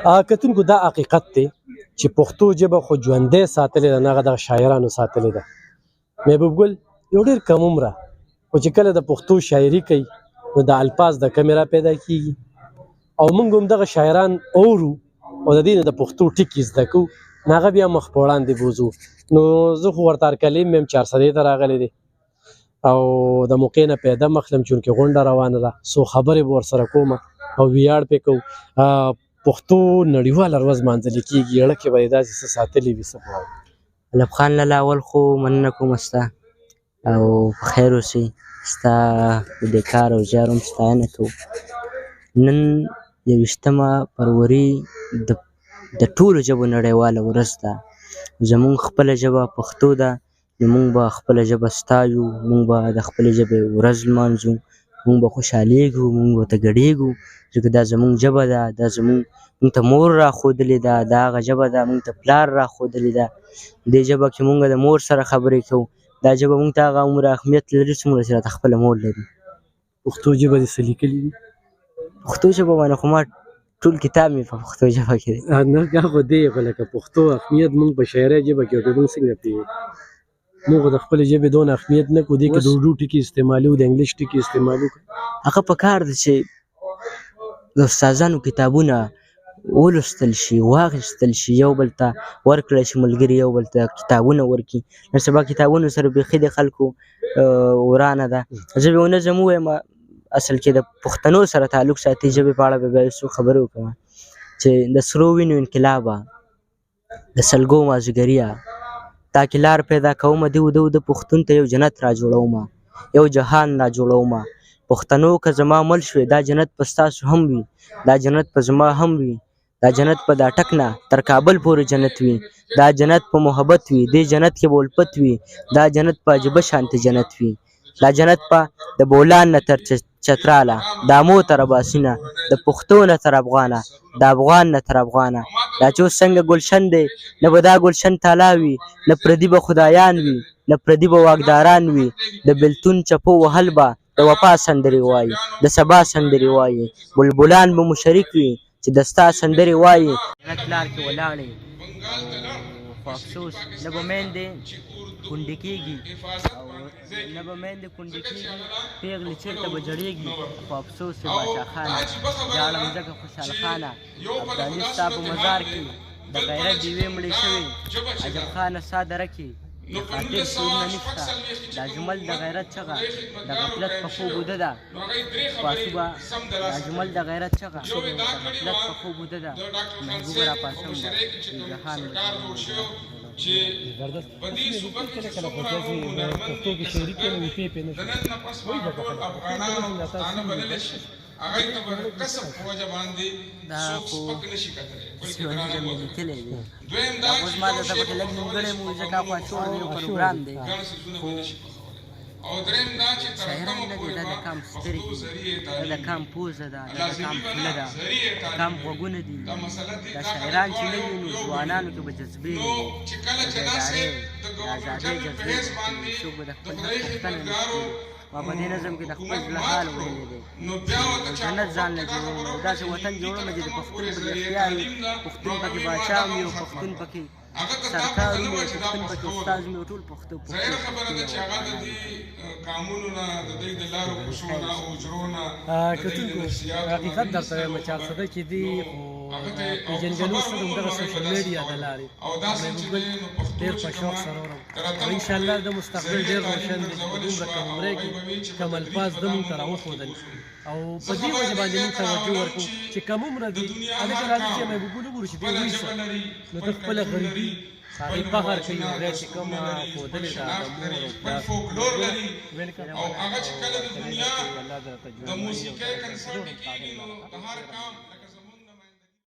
کتونکو دا حقیقت دی چې پښتو ژبه خو ژوندۍ ساتلې ده، نه هغه دغه شاعرانو ساتلې ده. محبوب ګل یو ډېر کم عمره خو چې کله د پښتو شاعري کوي نو د الفاظ د کمې را پیدا کېږي او موږ هم دغه شاعران اورو او د دې نه د پښتو ټکي زده کوو، نو هغه بیا مخ په وړاندې بوځو. نو زه خو ورته هرکلیم یم 400 ته راغلی دی او د موقع نه پیدا مخلم چونکې غونډه روانه ده، څو خبرې به ورسره کوم او ویاړ پې کوو. پښتو نړیواله ورځ لمانځل کېږي، اړه کې به یې داسې څه ساتلي وي څه به وایي. علب خان لالا اول خو مننه کوم ستا او په خیر اوسئ، ستا د دې کار او زیار هم ستاینه کوو. نن 21 فروري د ټولو ژبو نړیواله ورځ ده. زموږ خپله ژبه پښتو ده، نو موږ به خپله ژبه ستایو، موږ به د خپلې ژبې ورځ لمانځو، موږ به خوشحالېږو، موږ ورته ګډېږو، ځکه دا زموږ ژبه ده، دا موږ ته مور راښودلې ده، دا هغه ژبه ده موږ ته پلار راښودلې ده. دې ژبه کې موږ د مور سره خبرې کوو، دا ژبه موږ ته هغه عمر اهمیت لري څومره چې راته خپله مور لري. پښتو ژبه دې څه لیکلي دي؟ پښتو ژبه باندې خو ما ټول کتاب مې په پښتو ژبه کې دی. نه هغه خو دی خو لکه پښتو اهمیت موږ په شاعرۍ ژبه کې موږ څنګه پوهېږو؟ موږ د خپلې ژبې دونه اهمیت نه کړو، دې کې د اردو ټکي استعمالوو، د انګلیش ټکي استعمالوو. هغه په کار ده چې د استادانو کتابونه ولوستل شي، واخیستل شي، یو بل ته ورکړی شي، ملګري یو بل ته کتابونه ورکړي. نن سبا کتابونو سره بیخي د خلکو ورانه ده. زه به یو نظم ووایم اصل کې د پښتنو سره تعلق ساتي، ژبې په اړه به بیا څو خبرې وکړم چې د سرو وینو انقلابه، د سلګو مازدیګریه، تا کې لار پیدا کومه د پښتون ته یو جنت را جوړومه، یو جهان را جوړومه. پښتنو که زما مل شوې، دا جنت په ستاسو هم وي، دا جنت په زما هم وي، دا جنت په دا ټک نه تر کابل پورې جنت وي، دا جنت په محبت وي، دې جنت کې به الفت وي، دا جنت په عجیبه شانتې جنت وي، دا جنت په د بولان نه تر چتراله، د امو تر اباسینه، د پښتو نه تر افغانه، د افغان نه تر افغانه. دا چې اوس څنګه گلشن دی، نه به دا گلشن تالا وي، نه پردي به خدایان وي، نه پردي به واکداران وي. د بېلتون چپو وهل به د وفا سندرې وایي، د سبا سندرې وایي. بلبلان به مو شریک وي چې د ستا سندرې وایي. جنت لار کې ولاړې خو افسوس نه به میندې کونډې کېږي، او نه به میندې کونډې کېږي، پېغلې چېرته به جړېږي. خو افسوس یې باچا خانه، ژاړم ځکه خوشحال خانه، ابدالي ستا په مزار کې د غیرت ډېوې مړې شوې. عجب خانه ستا دره کې د خاطر شعرونه نشته، دا جمل د غیرت چغه د غفلت په خوب وده ده. پاسوبه دا جمل د غیرت چغه د غفلت په خوب وده ده. محبوبه را پاسم به جهان زبردست. کله کله خو داسې پښتو کې شعري کې نو پې نه شي وایي د افغانانو تاسو بدل شي هغه ته کسب په وجه باندې څوک نشي کتلی. سیونیزم یې لیکلی دی. اوس ما درته پکې لږ نیمګړی مو ځکه خوا شوړ یو پروګرام دی، خو شاعران نه دي، دا د کام سترګې، دا د کام پوزه ده، دا د کام خوله ده، کام غوږونه دي. دا شاعران چې نه وي نو ځوانانو کې به جذبې وي، د ازادۍ جذبې، څوک به د خپل حق پوښتنه نه کوي. ما په دې نظم کې د خپل زړه حال ویلی دی، جنت ځان نه جوړوم، داسې وطن جوړوم چې د پښتون پکې اختیار وي، پښتون پکې باچا وي، او پښتون پکې سرکار وي، او پښتون پکې استاد وي، او ټول پښتو ظاهره خبره ده چې هغه د دې قانونو نه، د دوی د لارو کوڅو نه او اجرو نه کتونکو حقیقت درته وایم 400 کې دي، خو پېژندګلو څه د همدغه سوشل میډیا د لارې محبوب ګل ډېر په شوق سره اورم، او انشاءالله د مستقبل ډېر روشن دی چې په دومره کم عمرۍ کې کم الفاظ ده موږ ته راوښودل، او په دې وجه باندې موږ توجه ورکړو چې کم عمره دي. هلکه راځي چې محبوب ګل وګورو چې دوی وایي څه، نو ده خپله غریبي هغې فخر کوي، هغه چې کومه ښودلې ده د مور او پلار او هغه چې کله د دنیا د موسیقۍ کنسرټ کېږي نو د هر کام